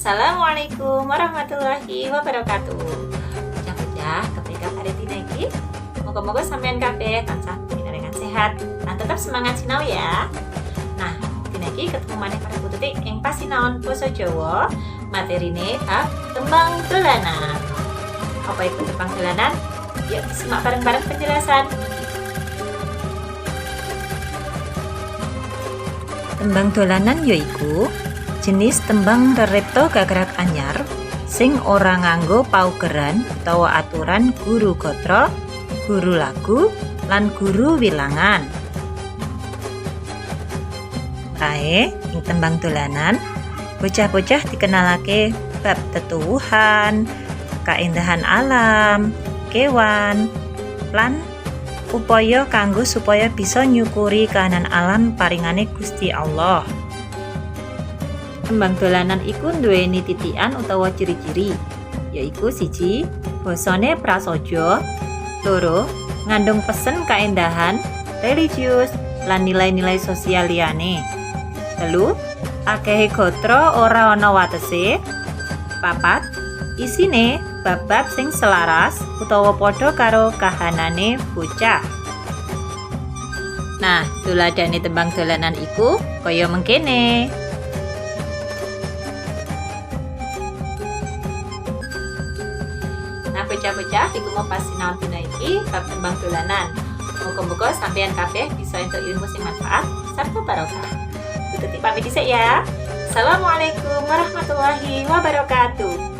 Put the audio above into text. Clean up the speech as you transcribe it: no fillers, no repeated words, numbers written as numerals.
Assalamualaikum warahmatullahi wabarakatuh. Bocah-bocah, ketika hari dina iki, moga-moga sampean kabeh tansah dengan sehat dan tetap semangat sinau ya. Nah, dina iki ketemu maneh karo Bu Tutik ing pasinaon basa Jawa. Materine bab tembang dolanan. Apa itu tembang dolanan? Yuk simak bareng-bareng penjelasan. Tembang dolanan yaiku jenis tembang reripta gagrag anyar sing ora nganggo paugeran utawa aturan guru gatra, guru lagu, lan guru wilangan. Kae ing tembang dolanan, bocah-bocah dikenalake bab tetuwuhan, kaendahan alam, kewan, lan upaya kanggo supaya bisa nyukuri kahanan alam paringane Gusti Allah. Tembang dolanan iku nduweni titikan utawa ciri-ciri, yaiku 1. Basane prasaja, 2. Ngandung pesen kaendahan, religius, lan nilai-nilai sosial liyane, 3. Akehe gatra ora ana watese, 4. Isine bab-bab sing selaras utawa padha karo kahanane bocah. Nah, tuladhane tembang dolanan iku kaya mengkene. Nah, bocah-bocah iku mau pasinaon dina iki bab tembang dolanan. Moga-moga sampeyan kabeh bisa entuk ilmu sing manfaat sarta barokah. Tutik pamit dhisik ya. Assalamualaikum warahmatullahi wabarakatuh.